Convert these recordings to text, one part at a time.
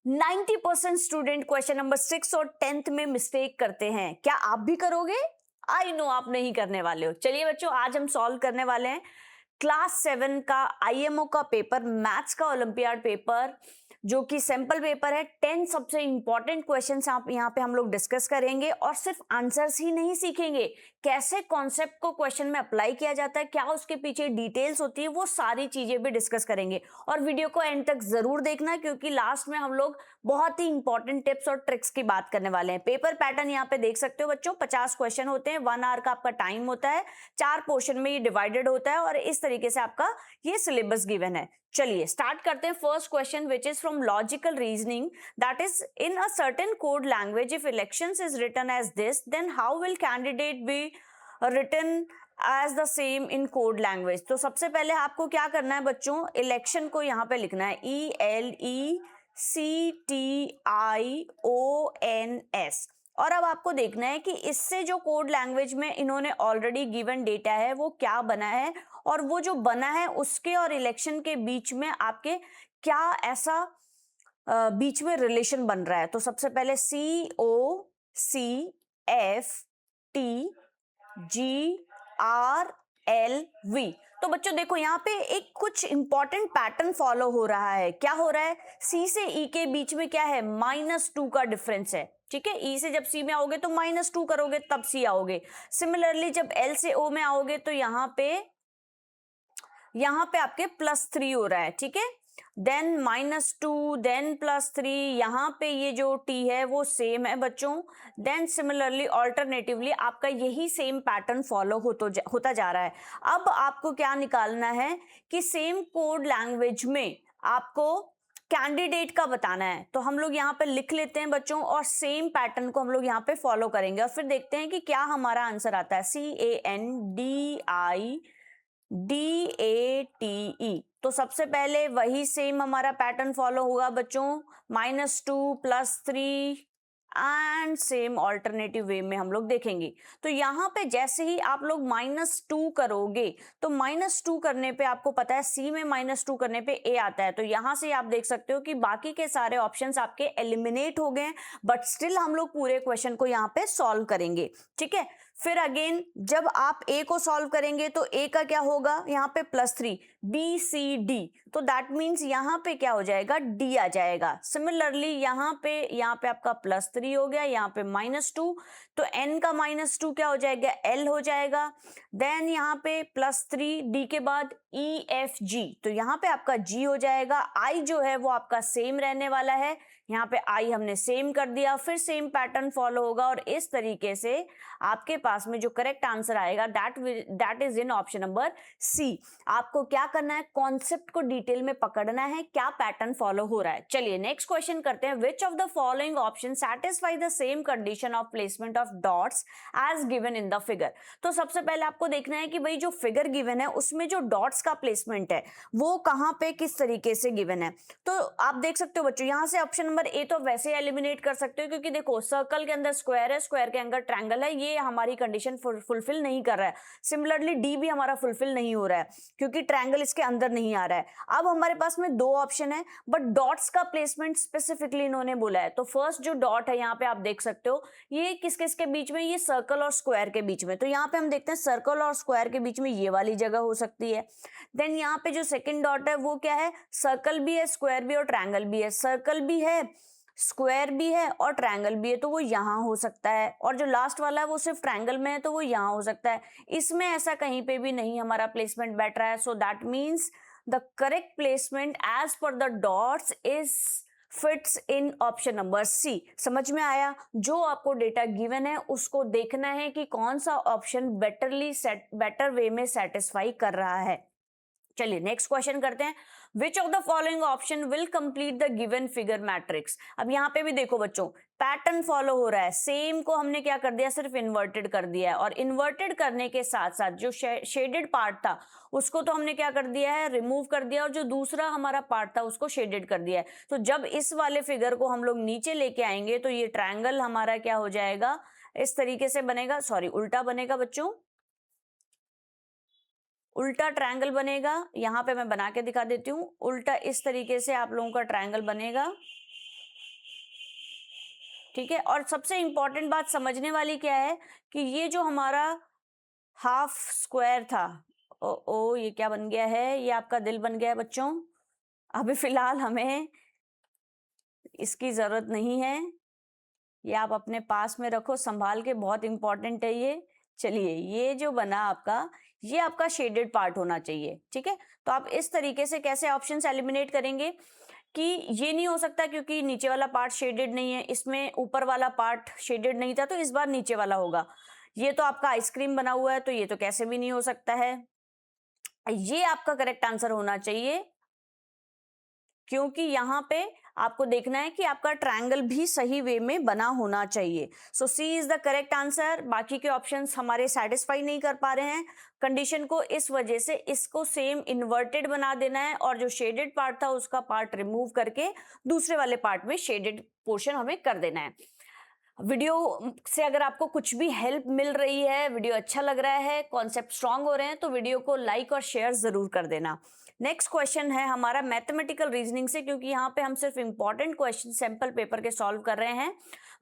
90% student question number 6 और 10th में mistake करते हैं। क्या आप भी करोगे? आई नो आप नहीं करने वाले हो। चलिए बच्चों, आज हम सॉल्व करने वाले हैं क्लास 7 का आईएमओ का पेपर, मैथ्स का ओलंपियाड पेपर, जो कि सैंपल पेपर है। 10 सबसे इंपॉर्टेंट क्वेश्चंस आप यहाँ पे हम लोग डिस्कस करेंगे और सिर्फ आंसर्स ही नहीं सीखेंगे, कैसे कॉन्सेप्ट को क्वेश्चन में अप्लाई किया जाता है, क्या उसके पीछे डिटेल्स होती है, वो सारी चीजें भी डिस्कस करेंगे। और वीडियो को एंड तक जरूर देखना, क्योंकि लास्ट में हम लोग बहुत ही इंपॉर्टेंट टिप्स और ट्रिक्स की बात करने वाले हैं। पेपर पैटर्न यहाँ पे देख सकते हो बच्चों, 50 क्वेश्चन होते हैं, 1 आवर का आपका टाइम होता है, 4 पोर्शन में ये डिवाइडेड होता है और इस तरीके से आपका ये सिलेबस गिवन है। चलिए स्टार्ट करते हैं। First question which is from logical reasoning, that is in a certain code language if elections is written as this, then how will candidate be written as the same in code language. तो सबसे पहले आपको क्या करना है बच्चों, election को यहाँ पे लिखना है ELECTIONS। और अब आपको देखना है कि इससे जो कोड लैंग्वेज में इन्होंने ऑलरेडी गिवन डेटा है वो क्या बना है, और वो जो बना है उसके और इलेक्शन के बीच में आपके क्या ऐसा बीच में रिलेशन बन रहा है। तो सबसे पहले COCFTGRLV। तो बच्चों देखो यहाँ पे एक कुछ इंपॉर्टेंट पैटर्न फॉलो हो रहा है। क्या हो रहा है, C से E के बीच में क्या है, -2 का डिफरेंस है। ठीक है, E से जब C में आओगे तो -2 करोगे तब C आओगे। सिमिलरली जब L से O में आओगे तो यहाँ पे आपके +3 हो रहा है। ठीक है, देन -2, देन +3, यहाँ पे ये जो t है वो सेम है बच्चों। देन सिमिलरली ऑल्टरनेटिवली आपका यही सेम पैटर्न फॉलो होता जा रहा है। अब आपको क्या निकालना है कि सेम कोड लैंग्वेज में आपको कैंडिडेट का बताना है। तो हम लोग यहाँ पे लिख लेते हैं बच्चों, और सेम पैटर्न को हम लोग यहाँ पे फॉलो करेंगे और फिर देखते हैं कि क्या हमारा आंसर आता है। CANDIDATE। तो सबसे पहले वही सेम हमारा पैटर्न फॉलो होगा बच्चों, -2 +3 एंड सेम ऑल्टरनेटिव वे में हम लोग देखेंगे। तो यहाँ पे जैसे ही आप लोग -2 करोगे तो -2 करने पे आपको पता है C में -2 करने पे A आता है। तो यहाँ से आप देख सकते हो कि बाकी के सारे ऑप्शंस आपके एलिमिनेट हो गए, बट स्टिल हम लोग पूरे क्वेश्चन को यहाँ पे सॉल्व करेंगे। ठीक है, फिर अगेन जब आप A को सॉल्व करेंगे तो A का क्या होगा, यहाँ पे +3, BCD, तो दैट मीन्स यहाँ पे क्या हो जाएगा, D आ जाएगा। सिमिलरली यहाँ पे आपका +3 हो गया, यहाँ पे -2, तो N का -2 क्या हो जाएगा, L हो जाएगा। देन यहाँ पे +3, D के बाद EFG, तो यहाँ पे आपका G हो जाएगा। I जो है वो आपका सेम रहने वाला है, यहाँ पे I हमने सेम कर दिया, फिर सेम पैटर्न फॉलो होगा और इस तरीके से आपके पास में जो करेक्ट आंसर आएगा that is in option number C। आपको क्या करना है, कॉन्सेप्ट को डिटेल में पकड़ना है, क्या पैटर्न फॉलो हो रहा है। चलिए नेक्स्ट क्वेश्चन करते हैं। Which of the following option satisfy the same condition of placement of dots as given in the figure. तो सबसे पहले आपको देखना है कि भाई जो फिगर गिवन है उसमें जो डॉट्स का प्लेसमेंट है वो कहां पे किस तरीके से गिवन है। तो आप देख सकते हो बच्चों, यहां से ऑप्शन नंबर A तो वैसे एलिमिनेट कर सकते हो, क्योंकि देखो सर्कल के अंदर स्क्वायर है, स्क्वायर के अंदर ट्रायंगल है, ये हमारी कंडीशन फुलफिल नहीं कर रहा है। सिमिलरली D भी हमारा फुलफिल नहीं हो रहा है, क्योंकि ट्रायंगल इसके अंदर नहीं आ रहा है। अब हमारे पास में 2 ऑप्शन है, बट डॉट्स का प्लेसमेंट स्पेसिफिकली इन्होंने बोला है। तो फर्स्ट जो डॉट है यहाँ पे आप देख सकते हो, ये किस किस के बीच में, ये सर्कल और स्क्वायर के बीच में। तो यहाँ पे हम देखते हैं सर्कल और स्क्वायर के बीच में ये वाली जगह हो सकती है। देन यहाँ पे जो सेकंड डॉट है वो क्या है, सर्कल भी है, स्क्वायर भी और ट्रायंगल भी है। सर्कल भी है, स्क्वायर भी है और ट्रायंगल भी है, तो वो यहाँ हो सकता है। और जो लास्ट वाला है वो सिर्फ ट्रायंगल में है, तो वो यहाँ हो सकता है। इसमें ऐसा कहीं पे भी नहीं हमारा प्लेसमेंट बैठ रहा है। So that means the correct placement as per the dots is fits in option number C। समझ में आया? जो आपको डेटा गिवन है उसको देखना है कि कौन सा ऑप्शन बेटर वे में सेटिस्फाई कर रहा है। चलिए नेक्स्ट क्वेश्चन करते हैं। Which of the following option will complete the given figure matrix. अब यहाँ पे भी देखो बच्चों, पैटर्न फॉलो हो रहा है। सेम को हमने क्या कर दिया, सिर्फ इन्वर्टेड कर दिया है, और इन्वर्टेड करने के साथ साथ जो शेडेड पार्ट था उसको तो हमने क्या कर दिया है, रिमूव कर दिया, और जो दूसरा हमारा पार्ट था उसको शेडेड कर दिया है। तो जब इस वाले फिगर को हम लोग नीचे लेके आएंगे तो ये ट्रायंगल हमारा क्या हो जाएगा, इस तरीके से बनेगा, सॉरी उल्टा बनेगा बच्चों, उल्टा ट्रायंगल बनेगा। यहाँ पे मैं बना के दिखा देती हूँ। उल्टा इस तरीके से आप लोगों का ट्रायंगल बनेगा, ठीक है। और सबसे इंपॉर्टेंट बात समझने वाली क्या है कि ये जो हमारा हाफ स्क्वायर था, ओ ये क्या बन गया है, ये आपका दिल बन गया है बच्चों। अभी फिलहाल हमें इसकी जरूरत नहीं है, ये आप अपने पास में रखो संभाल के, बहुत इंपॉर्टेंट है ये। चलिए, ये जो बना आपका, ये आपका शेडेड पार्ट होना चाहिए, ठीक है। तो आप इस तरीके से कैसे ऑप्शंस एलिमिनेट करेंगे कि ये नहीं हो सकता क्योंकि नीचे वाला पार्ट शेडेड नहीं है, इसमें ऊपर वाला पार्ट शेडेड नहीं था तो इस बार नीचे वाला होगा। ये तो आपका आइसक्रीम बना हुआ है तो ये तो कैसे भी नहीं हो सकता है। ये आपका करेक्ट आंसर होना चाहिए क्योंकि यहाँ पे आपको देखना है कि आपका ट्रायंगल भी सही वे में बना होना चाहिए। सो सी इज द करेक्ट आंसर। बाकी के ऑप्शंस हमारे सेटिस्फाई नहीं कर पा रहे हैं कंडीशन को, इस वजह से इसको सेम इन्वर्टेड बना देना है और जो शेडेड पार्ट था उसका पार्ट रिमूव करके दूसरे वाले पार्ट में शेडेड पोर्शन हमें कर देना है। वीडियो से अगर आपको कुछ भी हेल्प मिल रही है, वीडियो अच्छा लग रहा है, कॉन्सेप्ट स्ट्रांग हो रहे हैं, तो वीडियो को लाइक और शेयर जरूर कर देना। नेक्स्ट क्वेश्चन है हमारा मैथमेटिकल रीजनिंग से, क्योंकि यहाँ पे हम सिर्फ इंपॉर्टेंट क्वेश्चन सैंपल पेपर के सॉल्व कर रहे हैं।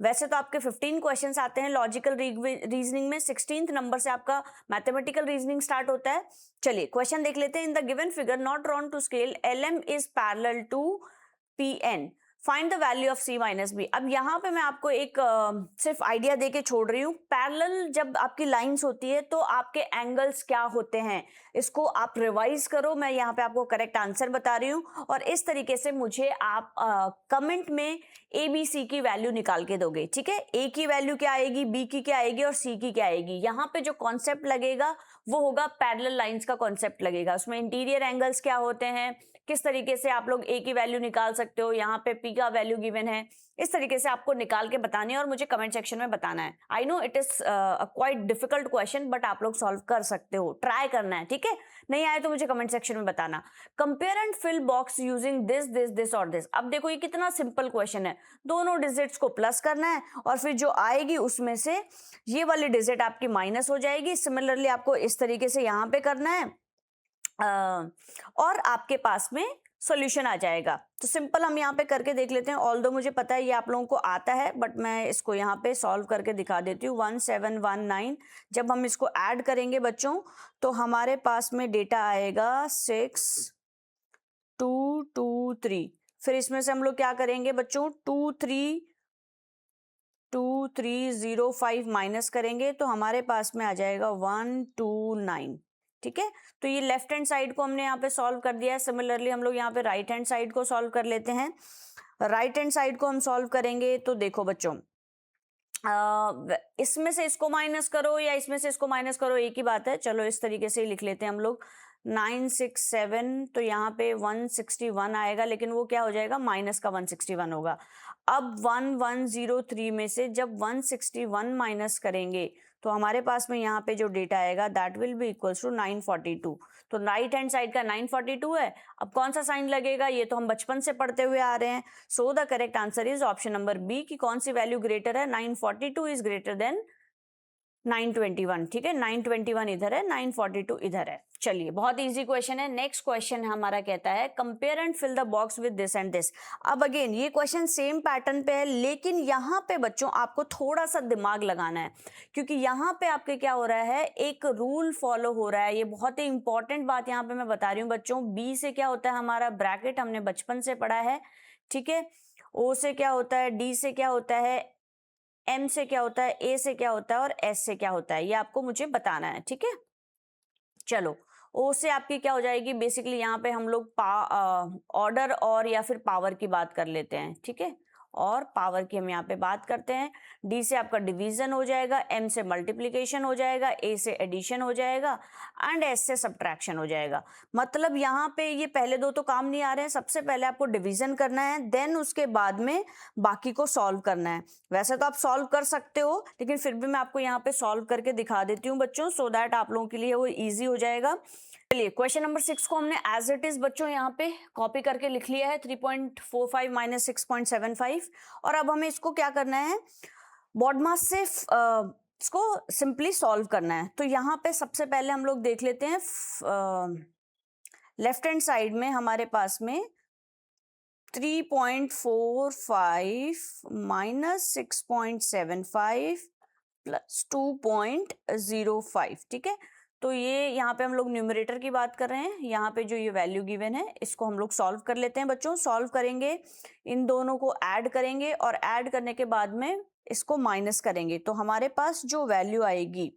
वैसे तो आपके 15 क्वेश्चंस आते हैं लॉजिकल रीजनिंग में, 16th नंबर से आपका मैथमेटिकल रीजनिंग स्टार्ट होता है। चलिए क्वेश्चन देख लेते हैं। In the given figure not drawn to scale LM is parallel to PN, find the value of C minus b. अब यहाँ पे मैं आपको एक सिर्फ आइडिया दे के छोड़ रही हूँ। पैरेलल जब आपकी लाइंस होती है तो आपके एंगल्स क्या होते हैं, इसको आप रिवाइज करो। मैं यहाँ पे आपको करेक्ट आंसर बता रही हूँ और इस तरीके से मुझे आप कमेंट में ABC की वैल्यू निकाल के दोगे, ठीक है। A की वैल्यू क्या आएगी, B की क्या आएगी और C की क्या आएगी। यहाँ पे जो कॉन्सेप्ट लगेगा वो होगा पैरेलल लाइंस का कॉन्सेप्ट लगेगा। उसमें इंटीरियर एंगल्स क्या होते हैं, किस तरीके से आप लोग A की वैल्यू निकाल सकते हो, यहाँ पे P का वैल्यू गिवन है, इस तरीके से आपको निकाल के बतानी है और मुझे कमेंट सेक्शन में बताना है। I know it is quite difficult question, but आप लोग सॉल्व कर सकते हो, ट्राई करना है, ठीक है। नहीं आए तो मुझे कमेंट सेक्शन में बताना। Compare and fill box using this this this और दिस। अब देखो ये कितना सिंपल क्वेश्चन है, दोनों डिजिट्स को प्लस करना है और फिर जो आएगी उसमें से ये वाली डिजिट आपकी माइनस हो जाएगी। सिमिलरली आपको इस तरीके से यहाँ पे करना है और आपके पास में सॉल्यूशन आ जाएगा। तो सिंपल हम यहाँ पे करके देख लेते हैं। ऑल्दो मुझे पता है ये आप लोगों को आता है, बट मैं इसको यहाँ पे सॉल्व करके दिखा देती हूँ। 1719 जब हम इसको ऐड करेंगे बच्चों तो हमारे पास में डेटा आएगा 6223। फिर इसमें से हम लोग क्या करेंगे बच्चों, 2305 माइनस करेंगे तो हमारे पास में आ जाएगा 129, ठीक है। तो ये लेफ्ट हैंड साइड को हमने यहाँ पे सॉल्व कर दिया है। सिमिलरली हम लोग यहाँ पे राइट हैंड साइड को सॉल्व कर लेते हैं। राइट हैंड साइड को हम सॉल्व करेंगे तो देखो बच्चों, इसमें से इसको माइनस करो या इसमें से इसको माइनस करो, एक ही बात है। चलो इस तरीके से ही लिख लेते हैं हम लोग। 967 तो यहाँ पे 161 आएगा, लेकिन वो क्या हो जाएगा, माइनस का 161 होगा। अब 1103 में से जब 161 माइनस करेंगे तो हमारे पास में यहाँ पे जो डेटा आएगा that will be equals to 942। तो राइट हैंड साइड का 942 है। अब कौन सा साइन लगेगा, ये तो हम बचपन से पढ़ते हुए आ रहे हैं। So the correct answer is option number b की कौन सी वैल्यू ग्रेटर है, 942 इज ग्रेटर देन 921, ठीक है। 921 इधर है, 942 इधर है। चलिए बहुत इजी क्वेश्चन है। नेक्स्ट क्वेश्चन हमारा कहता है compare and fill the box with this and this. अब अगेन ये क्वेश्चन सेम पैटर्न पे है, लेकिन यहाँ पे बच्चों आपको थोड़ा सा दिमाग लगाना है, क्योंकि यहाँ पे आपके क्या हो रहा है, एक रूल फॉलो हो रहा है। ये बहुत ही इंपॉर्टेंट बात यहाँ पे मैं बता रही हूँ बच्चों। बी से क्या होता है हमारा ब्रैकेट, हमने बचपन से पढ़ा है, ठीक है। ओ से क्या होता है, डी से क्या होता है, एम से क्या होता है, ए से क्या होता है और एस से क्या होता है, ये आपको मुझे बताना है, ठीक है। चलो ओ से आपकी क्या हो जाएगी, बेसिकली यहाँ पे हम लोग ऑर्डर और या फिर पावर की बात कर लेते हैं, ठीक है। और पावर की हम यहाँ पे बात करते हैं। डी से आपका डिवीजन हो जाएगा, एम से मल्टीप्लिकेशन हो जाएगा, ए से एडिशन हो जाएगा एंड एस से सब्ट्रैक्शन हो जाएगा। मतलब यहाँ पे ये पहले दो तो काम नहीं आ रहे हैं। सबसे पहले आपको डिवीजन करना है, देन उसके बाद में बाकी को सॉल्व करना है। वैसे तो आप सॉल्व कर सकते हो, लेकिन फिर भी मैं आपको यहाँ पे सॉल्व करके दिखा देती हूँ बच्चों, सो दैट आप लोगों के लिए वो ईजी हो जाएगा। चलिए क्वेश्चन नंबर 6 को हमने एज इट इज बच्चों यहाँ पे कॉपी करके लिख लिया है, 3.45 माइनस 6.75। और अब हमें इसको क्या करना है, बॉडमास से इसको सिंपली सॉल्व करना है। तो यहाँ पे सबसे पहले हम लोग देख लेते हैं लेफ्ट हैंड साइड में हमारे पास में 3.45 माइनस 6.75 प्लस 2.05, ठीक है। तो ये यहाँ पे हम लोग न्यूमरेटर की बात कर रहे हैं, यहाँ पे जो ये वैल्यू गिवन है इसको हम लोग सॉल्व कर लेते हैं बच्चों। सॉल्व करेंगे, इन दोनों को ऐड करेंगे और ऐड करने के बाद में इसको माइनस करेंगे, तो हमारे पास जो वैल्यू आएगी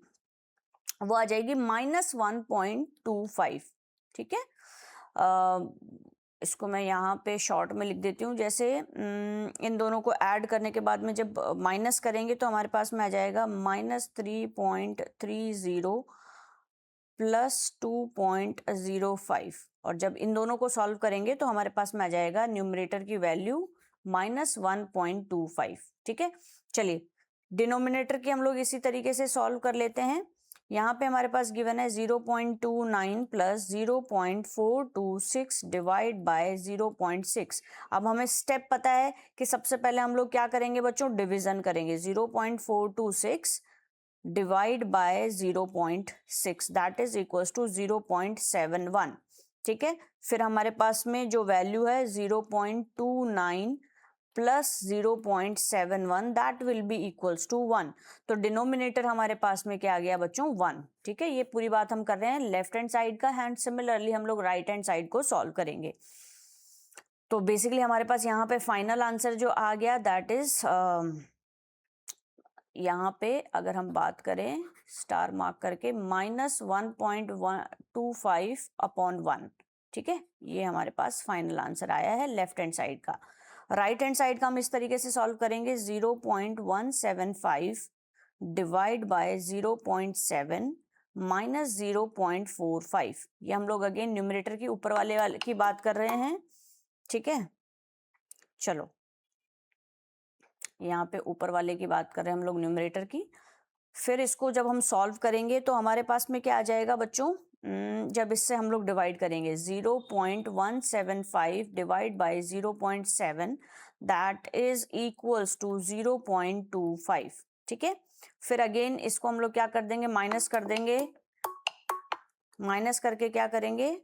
वो आ जाएगी -1.25, ठीक है। इसको मैं यहाँ पे शॉर्ट में लिख देती हूँ। जैसे इन दोनों को ऐड करने के बाद में जब माइनस करेंगे तो हमारे पास में आ जाएगा -3.30 प्लस 2.05, और जब इन दोनों को सॉल्व करेंगे तो हमारे पास में आ जाएगा न्यूमरेटर की वैल्यू -1.25, ठीक है। चलिए डिनोमिनेटर की हम लोग इसी तरीके से सॉल्व कर लेते हैं। यहाँ पे हमारे पास गिवन है 0.29 प्लस 0.426 डिवाइड बाय 0.6। अब हमें स्टेप पता है कि सबसे पहले हम लोग क्या करेंगे बच्चों, डिवीजन करेंगे। 0.426 divide by 0.6 that is equals to 0.71, ठीक है। फिर हमारे पास में जो वैल्यू है 0.29 plus 0.71 that will be equals to 1। तो डिनोमिनेटर हमारे पास में क्या आ गया बच्चों, 1, ठीक है। ये पूरी बात हम कर रहे हैं लेफ्ट हैंड साइड का, एंड सिमिलरली हम लोग राइट हैंड साइड को सॉल्व करेंगे। तो बेसिकली हमारे पास यहाँ पे फाइनल आंसर जो आ गया दैट इज यहाँ पे अगर हम बात करें स्टार मार्क करके -1.25 अपॉन 1, ठीक है। ये हमारे पास फाइनल आंसर आया है लेफ्ट हैंड साइड का। राइट हैंड साइड का हम इस तरीके से सॉल्व करेंगे। 0.175 डिवाइड बाय 0.7 माइनस 0.45। ये हम लोग अगेन न्यूमरेटर की ऊपर वाले की बात कर रहे हैं, ठीक है। चलो यहाँ पे ऊपर वाले की बात कर रहे हैं हम लोग न्यूमरेटर की। फिर इसको जब हम सॉल्व करेंगे तो हमारे पास में क्या आ जाएगा बच्चों, जब इससे हम लोग डिवाइड करेंगे 0.175 divide by 0.7 that is equals to 0.25, ठीक है। फिर अगेन इसको हम लोग क्या कर देंगे, माइनस कर देंगे। माइनस करके क्या करेंगे,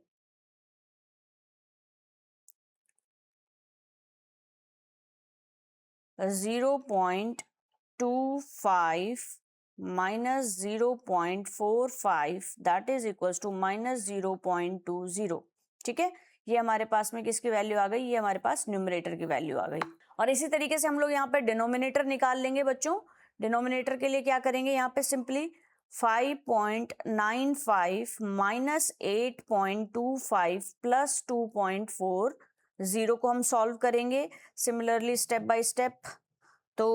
0.25 minus 0.45 that is equals to minus 0.20, ठीक है। ये हमारे पास में किसकी वैल्यू आ गई, ये हमारे पास न्यूमरेटर की वैल्यू आ गई। और इसी तरीके से हम लोग यहाँ पे डिनोमिनेटर निकाल लेंगे बच्चों। डिनोमिनेटर के लिए क्या करेंगे, यहाँ पे सिंपली 5.95 माइनस 8.25 प्लस 2.4 जीरो को हम सॉल्व करेंगे सिमिलरली स्टेप बाय स्टेप। तो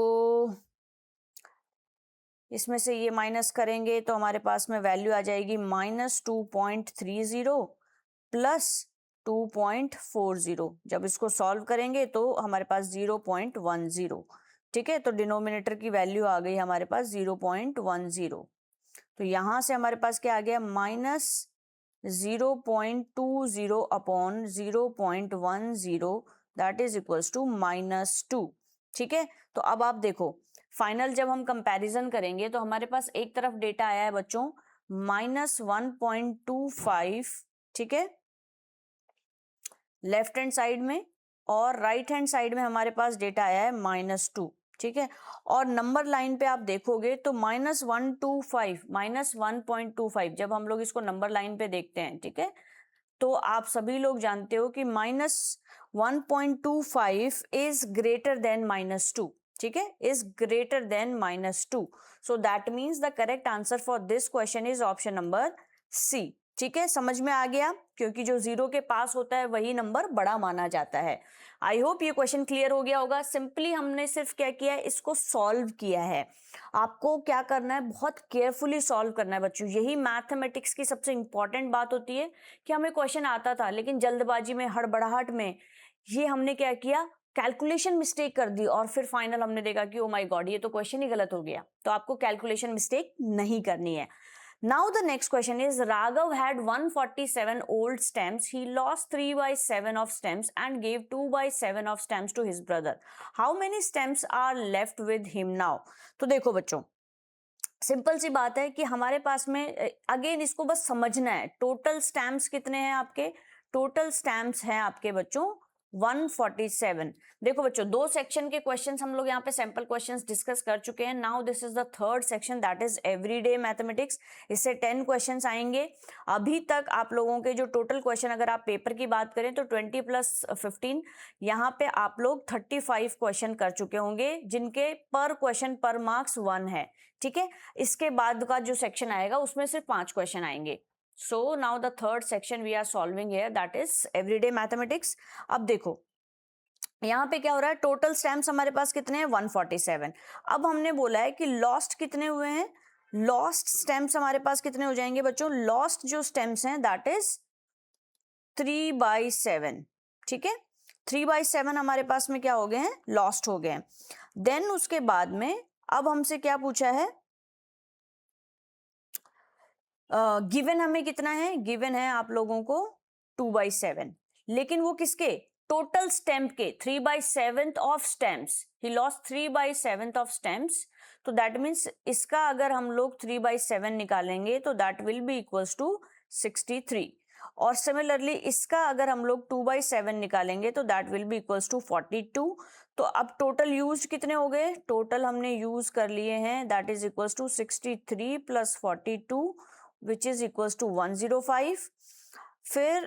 इसमें से ये माइनस करेंगे तो हमारे पास में वैल्यू आ जाएगी -2.30 प्लस 2.40। जब इसको सॉल्व करेंगे तो हमारे पास 0.10, ठीक है। तो डिनोमिनेटर की वैल्यू आ गई हमारे पास 0.10। तो यहां से हमारे पास क्या आ गया, -0.20 upon 0.10 that is equals to -2, ठीक है। तो अब आप देखो फाइनल जब हम कंपैरिजन करेंगे तो हमारे पास एक तरफ डेटा आया है बच्चों -1.25, ठीक है, लेफ्ट हैंड साइड में, और राइट हैंड साइड में हमारे पास डेटा आया है -2, ठीक है। और नंबर लाइन पे आप देखोगे तो -1.25 जब हम लोग इसको नंबर लाइन पे देखते हैं, ठीक है, तो आप सभी लोग जानते हो कि -1.25 इज ग्रेटर देन -2, ठीक है, is greater than -2। So that means the correct answer for this question is option number C, ठीक है। समझ में आ गया, क्योंकि जो जीरो के पास होता है वही नंबर बड़ा माना जाता है। आई होप ये क्वेश्चन क्लियर हो गया होगा। सिंपली हमने सिर्फ क्या किया है, इसको सॉल्व किया है। आपको क्या करना है, बहुत केयरफुली सॉल्व करना है बच्चों। यही मैथमेटिक्स की सबसे इंपॉर्टेंट बात होती है कि हमें क्वेश्चन आता था लेकिन जल्दबाजी में, हड़बड़ाहट में ये हमने क्या किया, कैलकुलेशन मिस्टेक कर दी, और फिर फाइनल हमने देखा कि ओ माय गॉड ये तो क्वेश्चन ही गलत हो गया। तो आपको कैलकुलेशन मिस्टेक नहीं करनी है। Now the next question is, Raghav had 147 old stamps. He lost 3/7 of stamps and gave 2/7 of stamps to his brother. How many stamps are left with him now? तो देखो बच्चों, सिंपल सी बात है कि हमारे पास में अगेन इसको बस समझना है। टोटल स्टैम्प्स कितने हैं आपके, टोटल स्टैम्प्स हैं आपके बच्चों 147। देखो बच्चों, दो सेक्शन के क्वेश्चंस हम लोग यहाँ पे सैंपल क्वेश्चंस डिस्कस कर चुके हैं। Now this is the third section, that is everyday mathematics. इससे 10 क्वेश्चंस आएंगे। अभी तक आप लोगों के जो टोटल क्वेश्चन, अगर आप पेपर की बात करें तो 20 + 15, यहाँ पे आप लोग 35 क्वेश्चन कर चुके होंगे, जिनके पर क्वेश्चन पर मार्क्स 1 है। ठीक है, इसके बाद का जो सेक्शन आएगा उसमें सिर्फ 5 क्वेश्चन आएंगे। So now the third section we are solving here, that is everyday mathematics। अब देखो यहाँ पे क्या हो रहा है, टोटल स्टैम्प्स हमारे पास कितने हैं, 147। अब हमने बोला है कि लॉस्ट कितने हुए हैं, लॉस्ट स्टैम्प्स हमारे पास कितने हो जाएंगे बच्चों, लॉस्ट जो स्टैम्प्स हैं दैट इज 3/7। ठीक है, 3/7 हमारे पास में क्या हो गए हैं, लॉस्ट हो गए हैं। देन उसके बाद में अब हमसे क्या पूछा है, गिवन हमें कितना है, गिवन है आप लोगों को 2/7, लेकिन वो किसके, टोटल स्टैम्प के, 3/7 of stamps. He lost 3/7 of stamps. तो दैट मीन्स इसका अगर हम लोग 3/7 निकालेंगे तो that will be equals to 63। और सिमिलरली इसका अगर हम लोग 2/7 निकालेंगे तो that will be equals to 42। तो अब टोटल यूज कितने हो गए, टोटल हमने यूज कर लिए हैं, that is equals to 63 + 42 which is equals to 105। फिर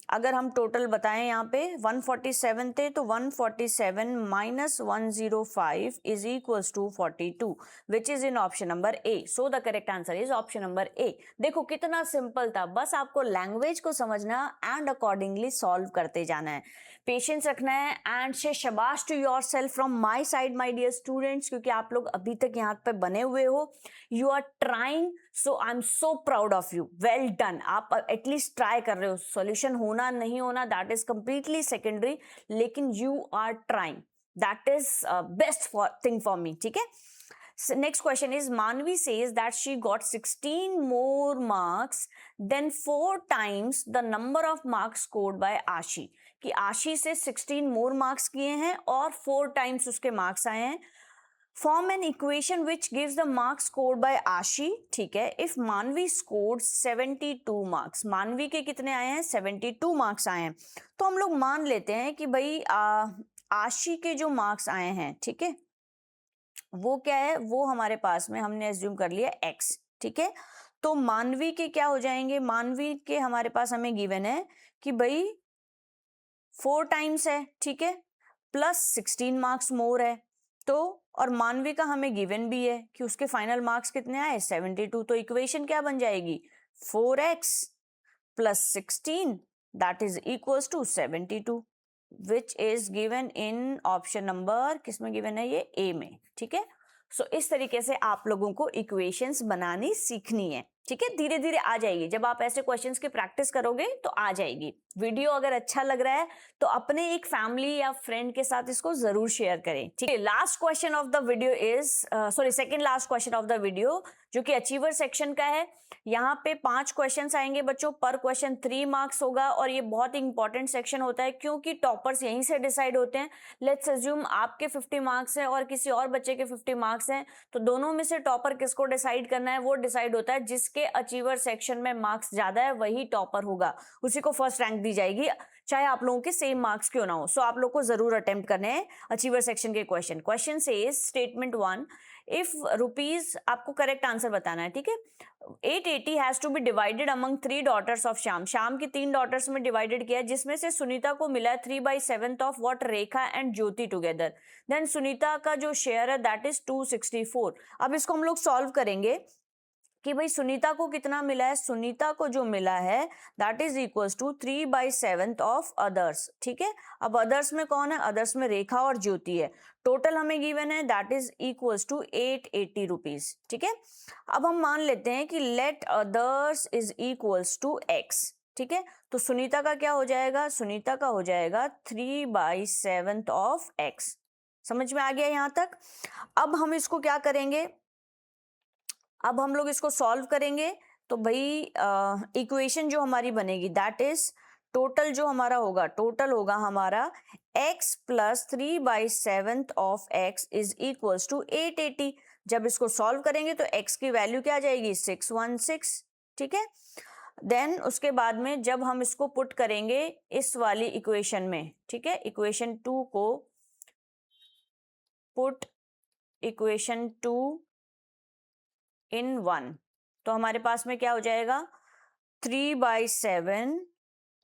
अगर हम टोटल बताएं यहाँ पे 147 थे, तो 147 - 105 is equals to 42 which is in option number A. So the correct answer is option number A. देखो कितना सिंपल था, बस आपको लैंग्वेज को समझना एंड अकॉर्डिंगली सॉल्व करते जाना है, पेशेंस रखना है एंड से शाबाश to yourself from my side my dear students, क्योंकि आप लोग अभी तक यहाँ पे बने हुए हो, you are trying, so I am so proud of you, well done. आप एटलीस्ट ट्राई कर रहे हो, सॉल्यूशन होना नहीं होना दैट इज कंप्लीटली सेकेंडरी, लेकिन you are trying, that is best thing for me. ठीक है, next question is Manvi says that she got 16 more marks than 4 times the number of marks scored by Ashi। कि आशी से 16 more marks किए हैं और 4 times उसके marks आए हैं। Form an equation which gives the marks scored by Ashi। ठीक है, if Manvi scored 72 marks, मानवी के कितने आए हैं, 72 marks आए हैं, तो हम लोग मान लेते हैं कि भाई आशी के जो marks आए हैं, ठीक है, वो क्या है, वो हमारे पास में हमने एज्यूम कर लिया x। ठीक है, तो मानवी के क्या हो जाएंगे, मानवी के हमारे पास हमें गिवन है कि भाई 4 टाइम्स है, ठीक है, प्लस 16 मार्क्स मोर है, तो और मानवी का हमें गिवन भी है कि उसके फाइनल मार्क्स कितने आए, 72। तो इक्वेशन क्या बन जाएगी, 4x + 16 that is equals to 72 which is given in option number, किसमें गिवन है ये, ए में। ठीक है, सो इस तरीके से आप लोगों को इक्वेशंस बनानी सीखनी है। ठीक है, धीरे धीरे आ जाएगी, जब आप ऐसे क्वेश्चंस की प्रैक्टिस करोगे तो आ जाएगी। वीडियो अगर अच्छा लग रहा है तो अपने एक फैमिली या फ्रेंड के साथ इसको जरूर शेयर करें। ठीक है, last question of the video is second last question of the video, जो कि अचीवर सेक्शन का है। यहाँ पे 5 क्वेश्चंस आएंगे बच्चों, पर क्वेश्चन 3 मार्क्स होगा, और ये बहुत ही इंपॉर्टेंट सेक्शन होता है क्योंकि टॉपर्स यहीं से डिसाइड होते हैं। लेट्स अज्यूम आपके 50 मार्क्स हैं और किसी और बच्चे के 50 मार्क्स हैं, तो दोनों में से टॉपर किसको डिसाइड करना है, वो डिसाइड होता है जिसके अचीवर सेक्शन में मार्क्स ज्यादा है वही टॉपर होगा, उसी को फर्स्ट रैंक दी जाएगी, चाहे आप लोगों के सेम मार्क्स क्यों ना हो। सो आप लोग को जरूर अटेम्प्ट करने हैं अचीवर सेक्शन के क्वेश्चन। क्वेश्चन से स्टेटमेंट 1, इफ रुपीज, आपको करेक्ट आंसर बताना है। ठीक है, 880 has to be divided among 3 daughters of Shyam, Shyam की 3 डॉटर्स में डिवाइडेड किया, जिसमें से सुनीता को मिला है 3/7 of what Rekha and Jyoti together. Then Sunita का जो शेयर है दैट इज 264। अब इसको हम लोग सॉल्व करेंगे कि भाई सुनीता को कितना मिला है, सुनीता को जो मिला है that is equals to 3/7 of others. ठीक है, अब अदर्स में कौन है, अदर्स में रेखा और ज्योति है। टोटल हमें गिवन है that is equals to 880 rupees. ठीक है, अब हम मान लेते हैं कि let others is equals to x। ठीक है, तो सुनीता का क्या हो जाएगा, सुनीता का हो जाएगा 3/7 ऑफ x। समझ में आ गया यहां तक। अब हम इसको क्या करेंगे, अब हम लोग इसको सॉल्व करेंगे, तो भाई इक्वेशन जो हमारी बनेगी दैट इज टोटल जो हमारा होगा, टोटल होगा हमारा x + 3/7 of x is equals to 880। जब इसको सॉल्व करेंगे तो x की वैल्यू क्या आ जाएगी, 616। ठीक है, देन उसके बाद में जब हम इसको पुट करेंगे इस वाली इक्वेशन में, ठीक है, इक्वेशन 2 को पुट इक्वेशन 2 इन 1, तो हमारे पास में क्या हो जाएगा 3/7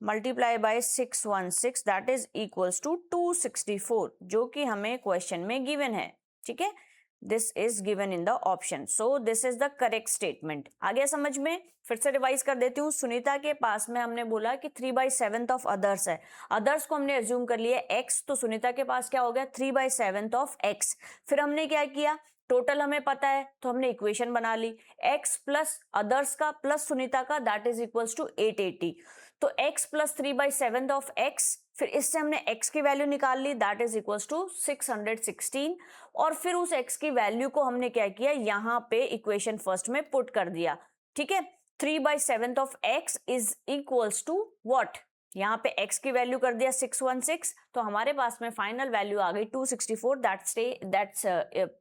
multiply by 616 that is equals to 264, जो कि हमें क्वेश्चन में गिवन है, ठीक है, this is given in the option, so this is the correct statement. आ गया समझ में? फिर से रिवाइज कर देती हूँ। सुनीता के पास में हमने बोला कि 3/7 ऑफ अदर्स है, अदर्स को हमने एज्यूम कर लिया x, तो सुनीता के पास क्या हो गया 3/7 ऑफ x। फिर हमने क्या किया, टोटल हमें पता है तो हमने इक्वेशन बना ली, x प्लस अदर्स का प्लस सुनीता का दैट इज इक्वल्स टू 880, तो x प्लस 3/7 ऑफ x, फिर इससे हमने x की वैल्यू निकाल ली दैट इज इक्वल्स टू 616, और फिर उस x की वैल्यू को हमने क्या किया यहाँ पे इक्वेशन फर्स्ट में पुट कर दिया, ठीक है। 3/7 of x is equals to what, यहाँ पे x की वैल्यू कर दिया 616, तो हमारे पास में फाइनल वैल्यू आ गई 264, that's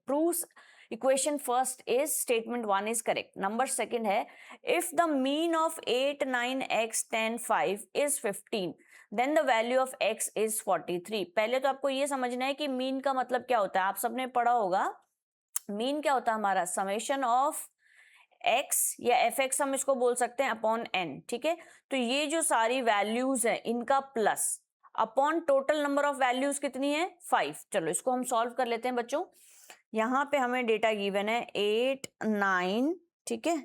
proves equation first is statement 1 is correct. Number second है if the mean of 8 9 x 10 5 is 15 then the value of x is 43। पहले तो आपको ये समझना है कि मीन का मतलब क्या होता है, आप सबने पढ़ा होगा मीन क्या होता है हमारा समेशन ऑफ x या fx हम इसको बोल सकते हैं अपॉन n, ठीक है। तो ये जो सारी वैल्यूज है इनका plus upon total number of values कितनी है 5। चलो इसको हम सॉल्व कर लेते हैं बच्चों। यहाँ पे हमें डेटा गिवन है 8 9, ठीक है,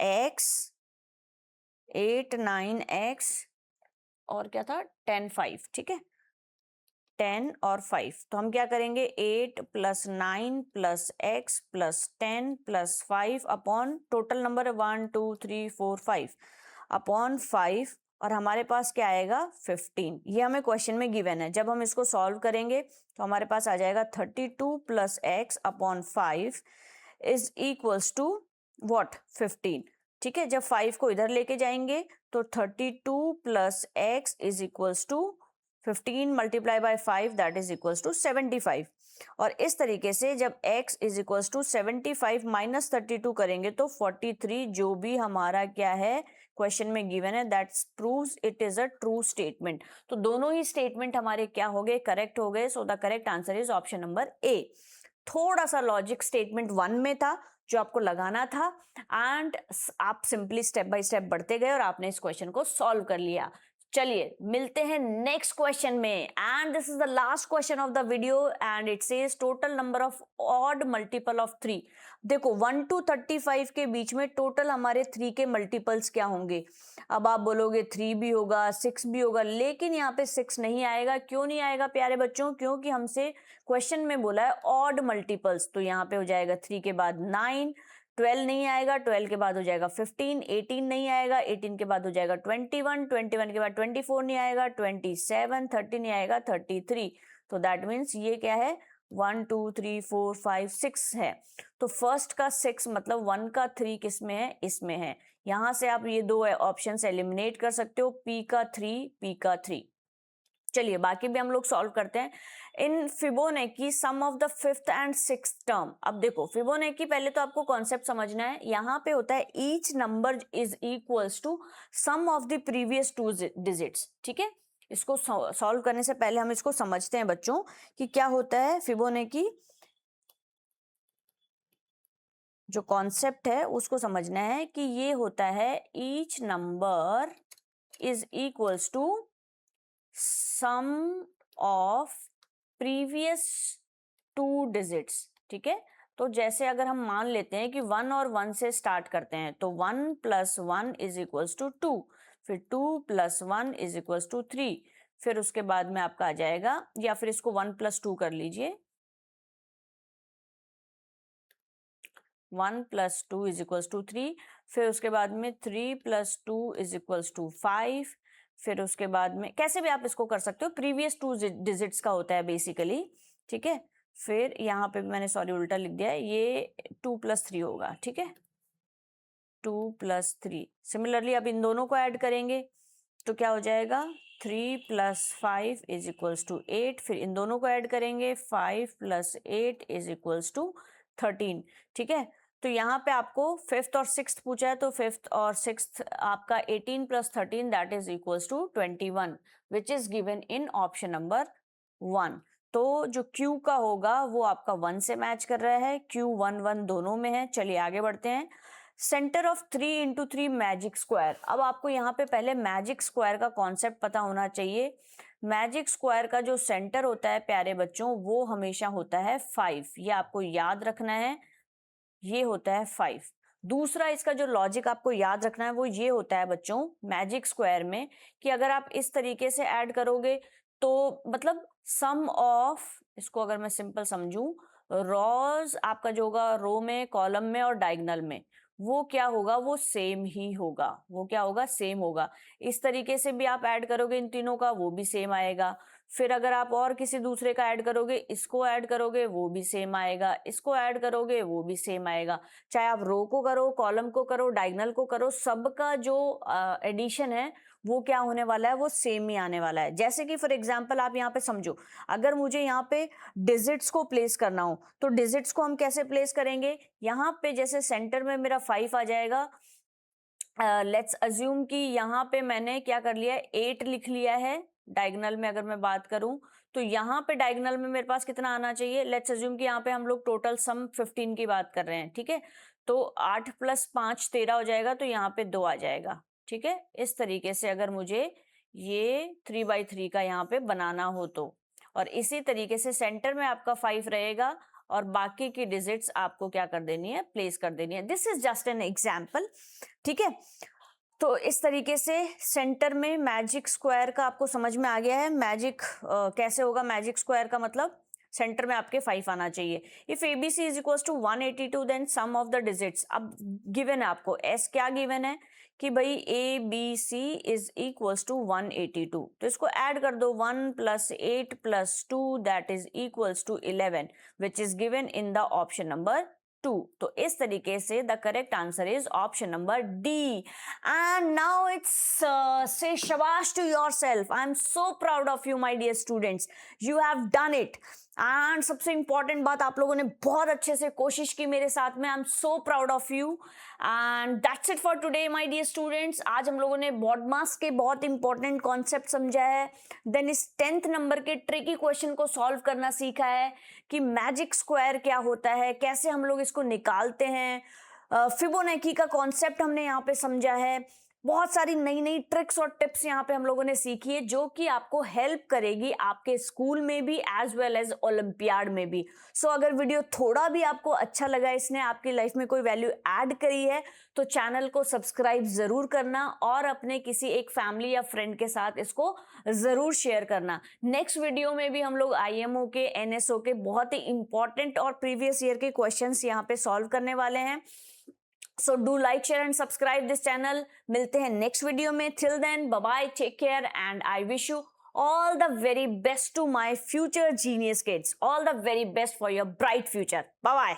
x 8 9 x और क्या था 10 5, ठीक है, 10 और 5, तो हम क्या करेंगे 8 plus 9 plus x plus 10 plus 5 upon total number 1 2 3 4 5 upon 5, और हमारे पास क्या आएगा 15। ये हमें क्वेश्चन में गिवन है, जब हम इसको सॉल्व करेंगे तो हमारे पास आ जाएगा 32 plus x upon 5 is equals to what 15, ठीक है। जब 5 को इधर लेके जाएंगे तो 32 plus x is equals to 15 multiply by 5 that is equals to 75, और इस तरीके से जब x is equals to 75 minus 32 करेंगे तो 43, जो भी हमारा क्या है क्वेश्चन में गिवन है that proves it is a true statement. तो दोनों ही स्टेटमेंट हमारे क्या हो गए करेक्ट हो गए, सो the correct answer is option number ए। थोड़ा सा लॉजिक स्टेटमेंट 1 में था जो आपको लगाना था, एंड आप सिंपली स्टेप बाय स्टेप बढ़ते गए और आपने इस क्वेश्चन को सॉल्व कर लिया। चलिए मिलते हैं नेक्स्ट क्वेश्चन में, and this is the last question of the video, and it says total number of odd multiple of 3। देखो 1 to 35 के बीच में टोटल हमारे 3 के मल्टीपल्स क्या होंगे। अब आप बोलोगे 3 भी होगा 6 भी होगा, लेकिन यहाँ पे 6 नहीं आएगा। क्यों नहीं आएगा प्यारे बच्चों? क्योंकि हमसे क्वेश्चन में बोला है ऑड मल्टीपल्स, तो यहाँ पे हो जाएगा 3 के बाद 9, 12 नहीं आएगा, 12 के बाद हो जाएगा 15, 18 नहीं आएगा, 18 के बाद हो जाएगा 21, 21 के बाद 24 नहीं आएगा, 27, 30 नहीं आएगा, 33। तो दैट मीन्स ये क्या है 1 2 3 4 5 6 है। तो फर्स्ट का 6 मतलब 1 का 3 किस में है, इसमें है। यहां से आप ये दो ऑप्शंस एलिमिनेट कर सकते हो, P का 3, P का 3। चलिए बाकी भी हम लोग सॉल्व करते हैं। In Fibonacci sum of the 5th and 6th term. अब देखो फिबोनेकी पहले तो आपको कॉन्सेप्ट समझना है। यहाँ पे होता है each number is equals to sum of the previous 2 digits, ठीक है। इसको सॉल्व करने से पहले हम इसको समझते हैं बच्चों कि क्या होता है फिबोनेकी। जो कॉन्सेप्ट है उसको समझना है कि ये होता है each number is equals to sum of previous 2 digits, ठीक है। तो जैसे अगर हम मान लेते हैं कि 1 और 1 से स्टार्ट करते हैं तो 1 प्लस 1 इज इक्वल्स टू 2, फिर 2 प्लस 1 इज इक्वल्स टू 3, फिर उसके बाद में आपका आ जाएगा, या फिर इसको 1 प्लस 2 कर लीजिए, 1 प्लस 2 इज इक्वल्स टू 3, फिर उसके बाद में 3 प्लस 2 इज इक्वल्स टू 5, फिर उसके बाद में कैसे भी आप इसको कर सकते हो, प्रीवियस 2 डिजिट्स का होता है बेसिकली, ठीक है। फिर यहाँ पे मैंने सॉरी उल्टा लिख दिया है, ये 2 प्लस 3 होगा, ठीक है, 2 प्लस 3। सिमिलरली अब इन दोनों को ऐड करेंगे तो क्या हो जाएगा 3 प्लस 5 इज इक्वल्स टू 8, फिर इन दोनों को ऐड करेंगे 5 प्लस 8 इज इक्वल्स टू 13, ठीक है। तो यहाँ पे आपको फिफ्थ और सिक्स्थ पूछा है, तो फिफ्थ और सिक्स्थ आपका 18 + 13 that is equals to 21 which is given in option number 1। तो जो Q का होगा वो आपका 1 से मैच कर रहा है, Q 1 1 दोनों में है। चलिए आगे बढ़ते हैं। Centre of 3 × 3 magic square. अब आपको यहाँ पे पहले मैजिक स्क्वायर का कॉन्सेप्ट पता होना चाहिए। मैजिक स्क्वायर का जो सेंटर होता है प्यारे बच्चों, वो हमेशा होता है 5। ये आपको याद रखना है, ये होता है 5। दूसरा इसका जो लॉजिक आपको याद रखना है वो ये होता है बच्चों मैजिक स्क्वायर में, कि अगर आप इस तरीके से ऐड करोगे तो मतलब सम ऑफ, इसको अगर मैं सिंपल समझूं, रॉज आपका जो होगा रो में, कॉलम में और डायगोनल में, वो क्या होगा, वो सेम ही होगा। वो क्या होगा, सेम होगा। इस तरीके से भी आप ऐड करोगे इन तीनों का, वो भी सेम आएगा। फिर अगर आप और किसी दूसरे का ऐड करोगे, इसको ऐड करोगे वो भी सेम आएगा, इसको ऐड करोगे वो भी सेम आएगा। चाहे आप रो को करो, कॉलम को करो, डायगोनल को करो, सबका जो एडिशन है वो क्या होने वाला है, वो सेम ही आने वाला है। जैसे कि फॉर एग्जांपल आप यहाँ पे समझो, अगर मुझे यहाँ पे डिजिट्स को प्लेस करना हो तो डिजिट्स को हम कैसे प्लेस करेंगे। यहाँ पे जैसे सेंटर में मेरा 5 आ जाएगा। लेट्स अज्यूम कि यहाँ पे मैंने क्या कर लिया है, 8 लिख लिया है। डायगोनल में अगर मैं बात करूं तो यहाँ पे डायगोनल में मेरे पास कितना आना चाहिए। लेट्स अज्यूम कि यहाँ पे हम लोग टोटल सम 15 की बात कर रहे हैं, ठीक है। तो 8 + 5 13 हो जाएगा, तो यहाँ पे 2 आ जाएगा, ठीक है। इस तरीके से अगर मुझे ये 3/3 का यहाँ पे बनाना हो तो, और इसी तरीके से सेंटर में आपका 5 रहेगा और बाकी की डिजिट्स आपको क्या कर देनी है, प्लेस कर देनी है। This is just an example, ठीक है। तो इस तरीके से सेंटर में मैजिक स्क्वायर का आपको समझ में आ गया है। मैजिक कैसे होगा, मैजिक स्क्वायर का मतलब सेंटर में आपके 5 आना चाहिए। If ABC is equal to 182 then sum of the digits. अब गिवन है आपको S, क्या गिवन है कि भाई ABC इज इक्वल्स टू 182, तो इसको ऐड कर दो, 1 + 8 + 2 that is equals to 11 which is given in the option number 2। तो इस तरीके से the correct answer is option number D। And now it's say शाबाश to yourself. I am so proud of you my dear students, you have done it. And सबसे important बात, आप लोगों ने बहुत अच्छे से कोशिश की मेरे साथ में। I am so proud of you and that's it for today my dear students. आज हम लोगों ने BODMAS के बहुत इंपॉर्टेंट कॉन्सेप्ट समझा है, देन इस 10th नंबर के ट्रिकी क्वेश्चन को सॉल्व करना सीखा है कि मैजिक स्क्वायर क्या होता है, कैसे हम लोग इसको निकालते हैं। फिबोनाची का कॉन्सेप्ट हमने यहाँ पे समझा है। बहुत सारी नई नई ट्रिक्स और टिप्स यहाँ पे हम लोगों ने सीखी है जो कि आपको हेल्प करेगी आपके स्कूल में भी एज वेल एज ओलंपियाड में भी। सो अगर वीडियो थोड़ा भी आपको अच्छा लगा, इसने आपकी लाइफ में कोई वैल्यू ऐड करी है, तो चैनल को सब्सक्राइब जरूर करना और अपने किसी एक फैमिली या फ्रेंड के साथ इसको जरूर शेयर करना। नेक्स्ट वीडियो में भी हम लोग IMO के, NSO के बहुत ही इंपॉर्टेंट और प्रीवियस ईयर के क्वेश्चंस यहाँ पे सॉल्व करने वाले हैं। So do like, share and subscribe this channel. मिलते हैं नेक्स्ट वीडियो में। Till then, bye bye, take care and I wish you all the very best to my future genius kids. All the very best for your bright future. Bye bye.